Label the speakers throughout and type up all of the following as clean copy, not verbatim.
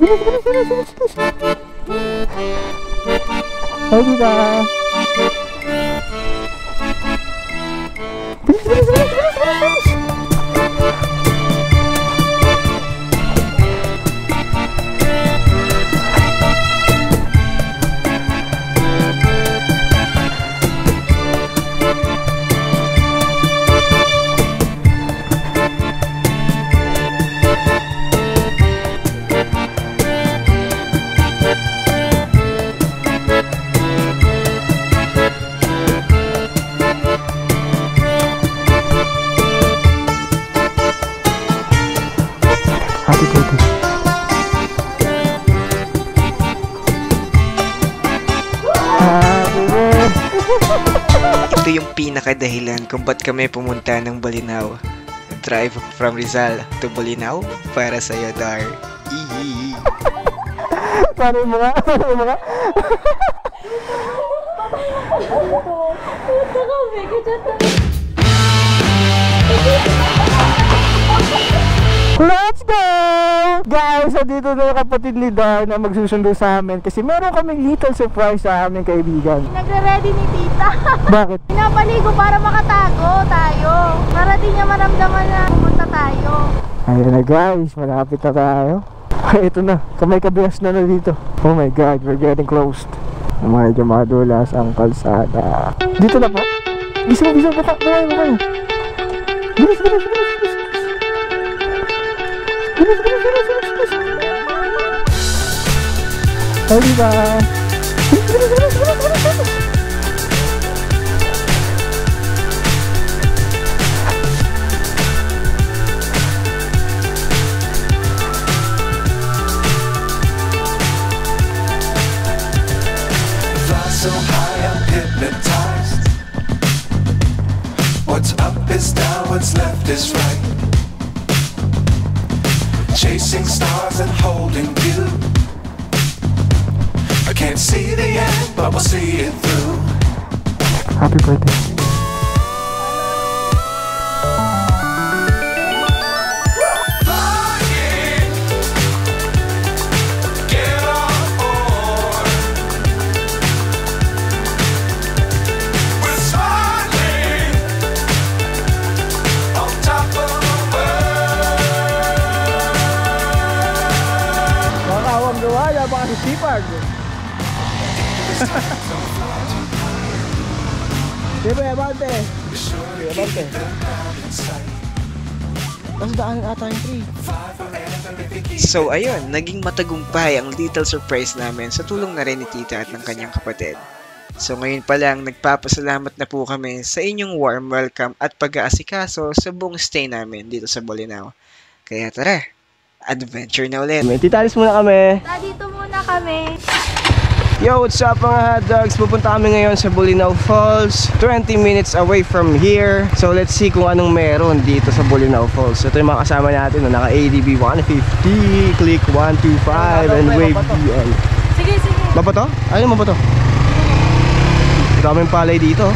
Speaker 1: Bilis, bilis, bilis, bilis, bilis. Ay, diba? Bilis, bilis, bilis, bilis, bilis, bilis. Happy birthday. Happy birthday.
Speaker 2: Ito yung pinakadahilan kung ba't kami pumunta ng Bolinao. Drive from Rizal to Bolinao para sa'yo, Dar. Ihihi.
Speaker 1: Paano mo nga? Paano mo nga? Let's go! Guys, dito na yung kapatid ni Dar na magsusundo sa amin kasi meron kaming little surprise sa aming kaibigan.
Speaker 3: Nagre-ready ni tita.
Speaker 1: Bakit?
Speaker 3: Pinapaligo para makatago tayo. Para di niya maramdaman na pumunta tayo.
Speaker 1: Ayun na guys, malapit na tayo. Ay, ito na, kamay kabias na dito. Oh my god, we're getting close. Medyo madulas ang kalsada. Dito na po. Bisa mo, buka. Bilis, bilis, bilis, bilis. Bilis, bilis, bilis, bilis, bilis. Ay, diba? Bilis, bilis, bilis, bilis, bilis, bilis.
Speaker 4: So high I'm hypnotized. What's up is down, what's left is right. Chasing stars and holding you. I can't see the end, but we'll see it through.
Speaker 1: Happy birthday. Sipag. Diba, abante. Abante. Mas daanan ata yung tree.
Speaker 2: So ayun, naging matagumpay ang little surprise namin sa tulong na rin ni tita at ng kanyang kapatid. So ngayon pa lang, nagpapasalamat na po kami sa inyong warm welcome at pag-aasikaso sa buong stay namin dito sa Bolinao. Kaya tara, adventure na ulit.
Speaker 1: Tita, alis muna kami.
Speaker 3: Dito muna kami.
Speaker 1: Yo, what's up mga hot dogs? Pupunta kami ngayon sa Bolinao Falls, 20 minutes away from here. So let's see kung anong meron dito sa Bolinao Falls. Ito yung mga kasama natin, naka ADB 150, click 125 and wave DL.
Speaker 3: Sige, sige.
Speaker 1: Ba to? Ayun mo ba to? Daming palay dito.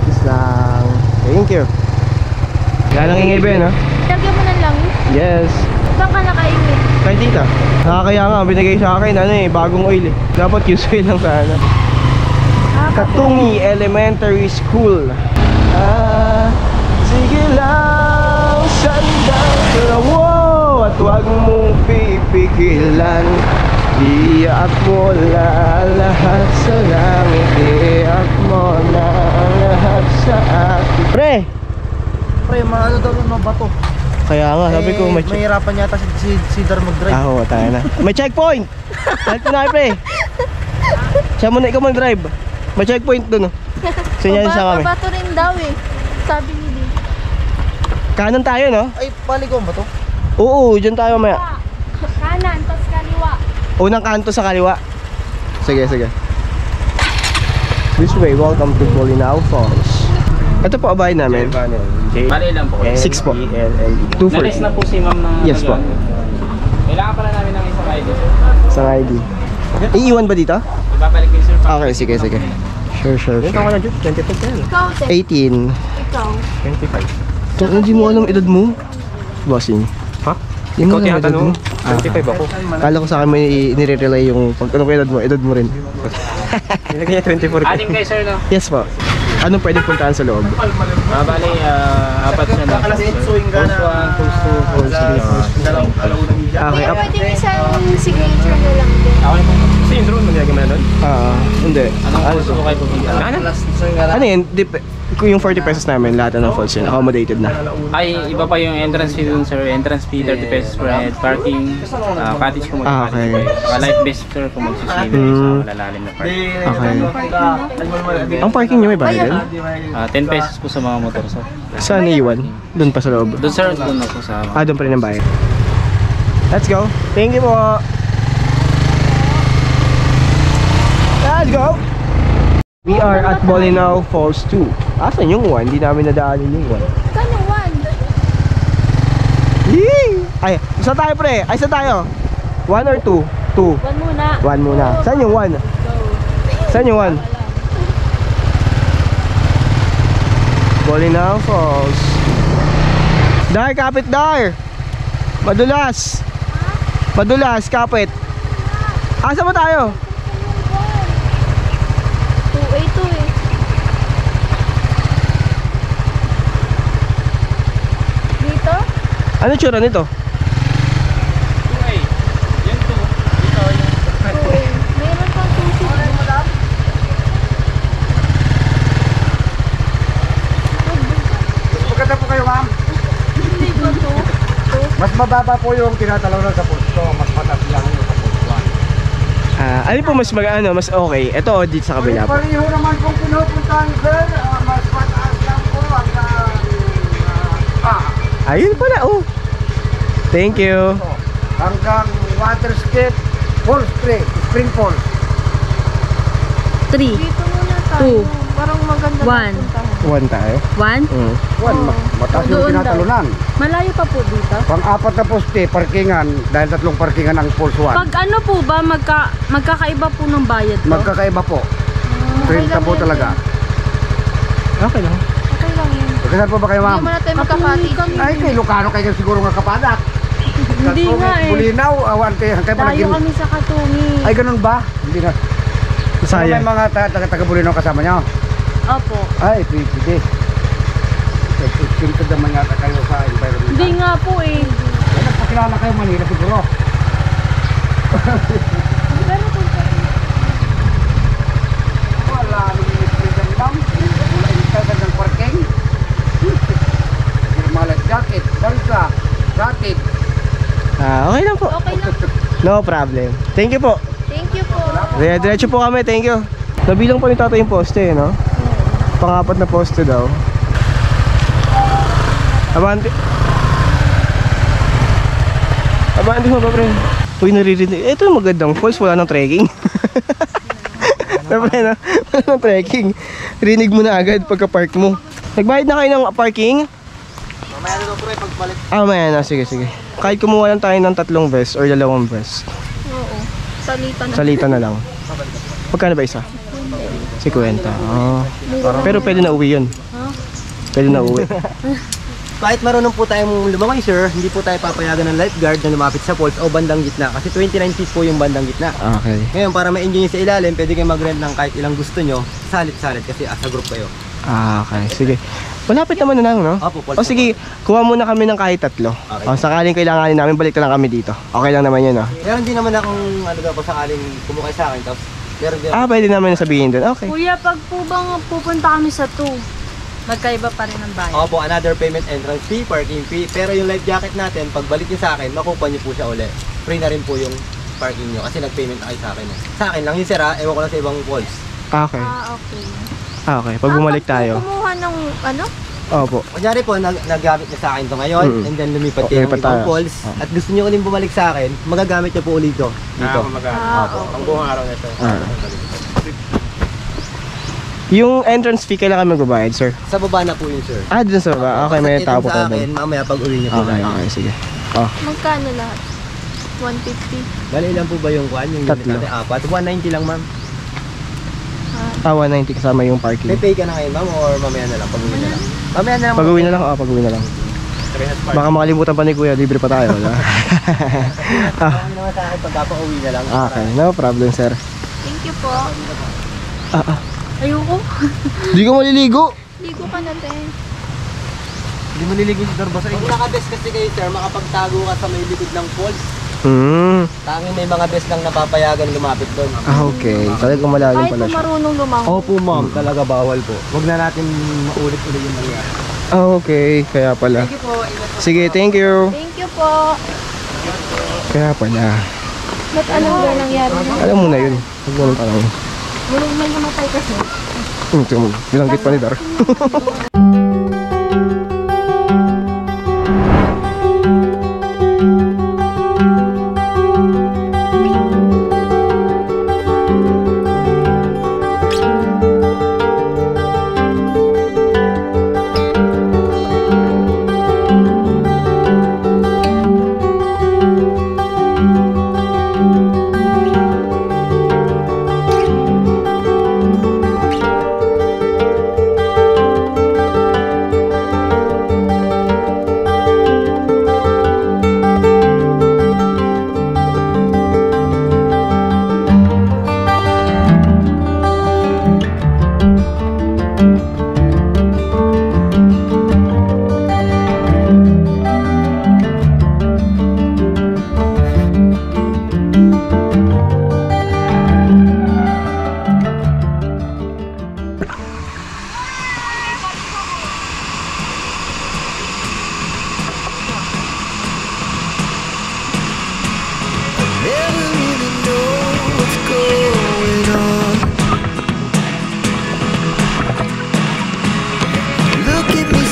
Speaker 1: Peace lang. Thank you. Yan ang ingay ba yun, ha?
Speaker 3: Lagyan mo ng langis.
Speaker 1: Yes.
Speaker 3: Saan ka nakaingit?
Speaker 1: Kay tita. Nakakaya nga, binigay sa akin, bagong oil eh. Dapat use oil lang sana. Katungi Elementary School. Sige lang, sandang wow, at huwag mong pipigilan. Iyak mo na lahat sa langit, iyak mo na lahat sa akin. Pre!
Speaker 5: Pre, maano daw yung mga bato.
Speaker 1: Kaya nga, sabi ko
Speaker 5: mahirapan yata si Dar mag-drive.
Speaker 1: Oo, tayo na. May checkpoint! Help ko na kayo, pre. Siya muna, ikaw mag-drive. May checkpoint dun, oh. Sinyal sa kami.
Speaker 3: Bato rin daw eh. Sabi ni Lee.
Speaker 1: Kanan tayo, no?
Speaker 5: Ay, paligaw ba to?
Speaker 1: Oo, dyan tayo maya.
Speaker 3: Kanan, tas kaliwa.
Speaker 1: Unang kanto sa kaliwa. Sige, sige. This way, welcome to Bolinao Falls. Ito po abay namin.
Speaker 6: Bali lang po.
Speaker 1: 6 po. 240.
Speaker 6: Nalis na po si ma'am ng...
Speaker 1: Yes po.
Speaker 6: Kailangan pala namin ng isang ID.
Speaker 1: Isang ID. Iiwan ba dito?
Speaker 6: Ibabalik ko yung sir.
Speaker 1: Okay, sige, sige. Sure, sure, sure.
Speaker 5: Ikaw na, Jude. 25 ka yan.
Speaker 3: Ikaw, te.
Speaker 1: 18.
Speaker 3: Ikaw.
Speaker 5: 25.
Speaker 1: Hindi mo alam edad mo? bossing?
Speaker 7: Ha?
Speaker 1: Yung
Speaker 7: Ikaw
Speaker 1: mga edad
Speaker 7: tinatanong?
Speaker 1: mo?
Speaker 7: 25 ako.
Speaker 1: Kala ko sa akin may nire-relay yung pag anong edad mo rin.
Speaker 7: Nilagay niya 24 ko.
Speaker 6: Anim kayo sir, no?
Speaker 1: Yes po. Anong pwede puntahan sa loob?
Speaker 6: Bali, apat siya na. Post 1, post 2, post 3,
Speaker 1: Okay,
Speaker 3: Kaya
Speaker 1: up.
Speaker 3: pwede yung isang signature na lang din.
Speaker 6: Okay po.
Speaker 7: Kasi yung drone mo nilagay mo na doon?
Speaker 1: Hindi.
Speaker 6: Anong gusto ko kayo pupunta?
Speaker 1: Ano yun? Yung 40 pesos namin, lahat ng falls yun, accommodated na.
Speaker 6: Ay, iba pa yung entrance fee dun sir. Entrance fee, 30 pesos per head. Parking, cottage kung
Speaker 1: okay.
Speaker 6: mag-cottage. Life base sir kung mag-swimming sa malalalim na park.
Speaker 1: Okay. Ang parking nyo may bayad?
Speaker 6: 10 pesos po sa mga motor sir.
Speaker 1: Saan iiwan? Doon pa sa loob?
Speaker 6: Doon sir, doon ako sa...
Speaker 1: Doon pa rin ang bayad. Let's go. Thank you po. Let's go. We are at Bolinao Falls 2. Asan yung 1? Hindi namin nadaanin yung 1.
Speaker 3: Saan yung one?
Speaker 1: Yee! Ay, isa tayo pre. Ay, isa tayo. 1 or 2? 2.
Speaker 3: One muna.
Speaker 1: 1 muna. Saan yung 1? Saan yung 1? Bolinao Falls. Dar, kapit dar. Madulas. Madulas, kapit. Asa mo tayo?
Speaker 3: 2A2 eh. Dito?
Speaker 1: Ano tsura nito?
Speaker 6: Okay. Yung 2. Dito yung...
Speaker 3: 2A. Meron pang 2C.
Speaker 5: Maganda po kayo, ma'am.
Speaker 3: Hindi ba 2?
Speaker 5: Mas mababa po yung tinatalaw sa pulso. Mas mataas lang yung sa pulso.
Speaker 1: Alin po mas mas okay? Ito o dito sa kabila po?
Speaker 5: Pareho naman kung pinupuntahan, sir. Mas mataas lang po hanggang...
Speaker 1: Ayun pala, oh. Thank you.
Speaker 5: hanggang waterscape falls, spring falls.
Speaker 8: 3.
Speaker 3: Dito muna tayo. Parang maganda
Speaker 8: One.
Speaker 3: na puntahan.
Speaker 1: 1 tayo.
Speaker 8: 1.
Speaker 5: Mataas yung
Speaker 8: Doon daw.
Speaker 5: tinatalunan.
Speaker 8: Malayo pa po dito.
Speaker 5: Pang-apat na poste, parkingan, dahil 3 parkingan ang falls 1.
Speaker 8: Pag ano po ba, magkakaiba po ng bayad to?
Speaker 5: Magkakaiba po. 30 po talaga.
Speaker 1: Okay lang.
Speaker 3: Okay lang yun.
Speaker 5: Kasal po ba kayo,
Speaker 3: Hindi
Speaker 5: ma'am?
Speaker 3: mo na tayo magka-cottage.
Speaker 5: Ay, kay Lucano kayo siguro nga kapadat.
Speaker 8: Hindi nga eh.
Speaker 5: Bulinaw, awante, kayo pa
Speaker 8: Dayo
Speaker 5: naging...
Speaker 8: kami sa Katumi.
Speaker 5: Ay, ganun ba? Hindi na.
Speaker 1: Sayang.
Speaker 5: May mga taga-Bulinaw kasama niyo?
Speaker 8: Opo.
Speaker 5: Ay, pwede. Nagsisimtad naman yata kayo sa environment.
Speaker 8: Hindi nga po eh.
Speaker 5: Ay, nagpakilala kayo Manila siguro. Wala nung inispritan, ma'am. Wala inispritan ng parking. Malat jacket, balsa, racket.
Speaker 1: Okay lang po.
Speaker 3: Okay lang.
Speaker 1: No problem. Thank you po.
Speaker 3: Thank you po.
Speaker 1: Diretso po kami, thank you. Nabilang pa ni tatay yung poste, no? Pang-apat na poste daw. Abante. Abante mo ba, pre? Uy, naririnig. Ito yung magandang falls, wala nang trekking. Na, pre, no? Wala nang trekking. Rinig mo na agad pagka-park mo. Nagbayad na kayo ng parking?
Speaker 5: Mamaya na daw pre, pagbalik.
Speaker 1: Mamaya na, sige, sige. Kahit kumuha lang tayo ng 3 vest or 2 vest.
Speaker 3: Oo. Salita na.
Speaker 1: Salita na lang. Magkano ba isa? 50. Oh. Pero pwede na uwi yun. Pwede na uwi.
Speaker 9: Kahit marunong po tayong lumangoy, sir, hindi po tayo papayagan ng lifeguard na lumapit sa falls o bandang gitna kasi 29 feet po yung bandang gitna.
Speaker 1: Okay.
Speaker 9: Ngayon, para ma-enjoy nyo sa ilalim, pwede kayo mag-rent ng kahit ilang gusto nyo, salit-salit kasi as a group kayo.
Speaker 1: Okay, sige. Malapit naman na lang, no?
Speaker 9: Opo,
Speaker 1: O sige, kuha muna kami ng kahit 3.
Speaker 9: Okay.
Speaker 1: O, sakaling kailanganin namin, balik na lang kami dito. Okay lang naman yun, no?
Speaker 9: Meron din naman akong ano daw, kung sakaling kumukay sa akin, tapos meron din
Speaker 1: Pwede naman sabihin dun. Okay.
Speaker 8: Kuya, pag po bang pupunta kami sa 2, magkaiba pa rin ang bayad.
Speaker 9: Opo, another payment entrance fee, parking fee, pero yung life jacket natin, pag balik nyo sa akin, makukuha nyo po siya uli. Free na rin po yung parking nyo kasi nag-payment na kayo sa akin. Sa akin lang yung sira, ewan ko lang sa ibang falls.
Speaker 1: Okay.
Speaker 3: Okay.
Speaker 1: Okay, pag bumalik tayo.
Speaker 3: Pag kumuha ng ano?
Speaker 1: Opo.
Speaker 9: Kunyari po, naggamit niya sa akin to ngayon, and then lumipat
Speaker 1: Okay,
Speaker 9: kayo ng
Speaker 1: lipat tayo.
Speaker 9: ibang falls, at gusto niyo ulit bumalik sa akin, magagamit niyo po ulit dito. Dito.
Speaker 6: Ang buong araw nito.
Speaker 1: Yung entrance fee, kailangan magbabayad, sir?
Speaker 9: Sa baba na po yun, sir.
Speaker 1: Dun sa baba. Okay, may
Speaker 9: Basta
Speaker 1: tao
Speaker 9: itong
Speaker 1: po
Speaker 9: sa
Speaker 1: tayo
Speaker 9: akin,
Speaker 1: doon.
Speaker 9: mamaya pag uwi niyo po
Speaker 1: Okay,
Speaker 9: tayo.
Speaker 1: okay, sige.
Speaker 3: Magkano lahat? 150.
Speaker 9: Bali lang po ba yung kwan? Yung unit
Speaker 1: 3.
Speaker 9: natin? 4. 190 lang, ma'am.
Speaker 1: 190 kasama yung
Speaker 9: May
Speaker 1: parking.
Speaker 9: pay ka na ngayon, ma'am, or mamaya na lang, pag uwi na lang? Mamaya na lang.
Speaker 1: Pag-uwi na lang, pag-uwi na lang. Baka makalimutan pa ni Kuya, libre pa tayo. Wala?
Speaker 9: Kami naman sa akin pagkapa-uwi na lang.
Speaker 1: Okay, no problem, sir.
Speaker 3: Thank you po.
Speaker 8: Ayoko.
Speaker 1: Di ka maliligo.
Speaker 3: Ligo ka na din.
Speaker 9: Hindi mo niligo si Darbasa. Pag naka-best kasi kayo sir, makapagtago ka sa may likod ng falls. Tanging may mga best lang napapayagan lumapit doon.
Speaker 1: Okay. Talagang malalim
Speaker 3: Kahit
Speaker 1: pala
Speaker 3: po
Speaker 1: siya.
Speaker 3: marunong lumangoy.
Speaker 9: Opo ma'am, talaga bawal po. Huwag na natin maulit-ulit yung nangyari.
Speaker 1: Okay, kaya pala. Sige, thank you.
Speaker 3: Thank you po.
Speaker 1: Kaya pala.
Speaker 3: Ba't ano ba nangyari?
Speaker 1: Alam mo na yun. Huwag mo nang tanong.
Speaker 3: May namatay kasi.
Speaker 1: Tingnan mo, bilanggit pa ni Dar.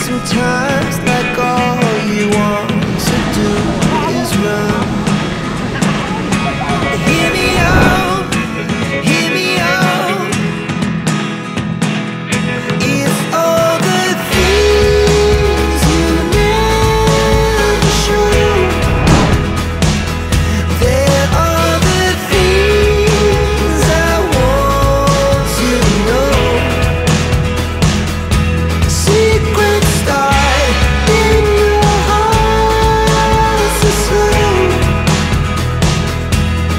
Speaker 10: Sometimes like all you want to do is run. Hear me out, hear me out. It's all the things you never show. There are the things I want to know. Secrets start in your heart so slow.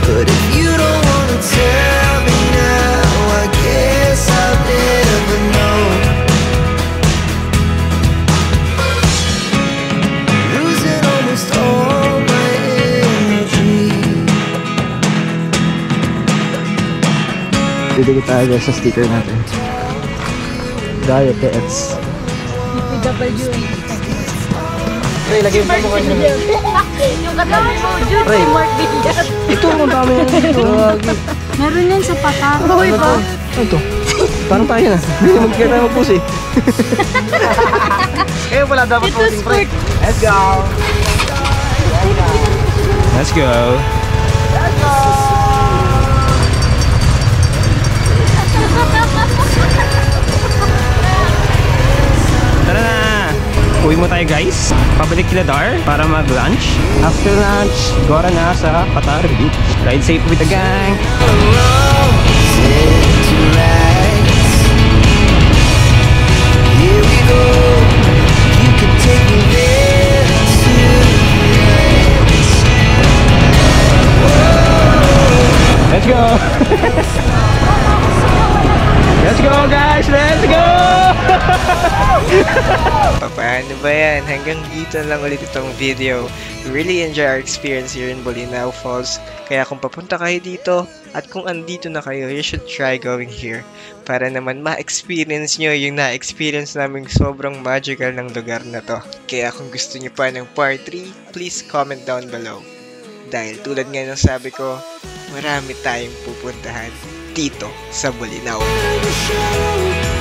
Speaker 10: But if you don't wanna tell me now, I guess I'll never know. Losing almost all my energy.
Speaker 1: Didikit tayo guys sa sticker natin. Diet Pets.
Speaker 9: Pre, lagay mo mo kanyo.
Speaker 8: Yung katabi mo, Jude, si Mark Villar.
Speaker 1: Ito, ang dami yan dito.
Speaker 8: Meron yan sa Patar.
Speaker 3: Uy ba?
Speaker 1: Ano to? Parang tayo na. Hindi magkita tayo magpusi.
Speaker 9: Kayo pala dapat posing pre. Let's go!
Speaker 1: Let's go. Tara na! Uwi mo tayo guys. Pabalik kila Dar para mag-lunch. After lunch, gora na sa Patar Beach. Ride safe with the gang.
Speaker 10: Here we go. You can take me there tonight.
Speaker 1: Let's go! Let's go guys! Let's go!
Speaker 2: Paano ba yan? Hanggang dito lang ulit itong video. We really enjoy our experience here in Bolinao Falls. Kaya kung papunta kayo dito at kung andito na kayo, you should try going here. Para naman ma-experience nyo yung na-experience naming sobrang magical ng lugar na to. Kaya kung gusto nyo pa ng part 3, please comment down below. Dahil tulad nga ng sabi ko, marami tayong pupuntahan dito sa Bolinao.
Speaker 10: Show.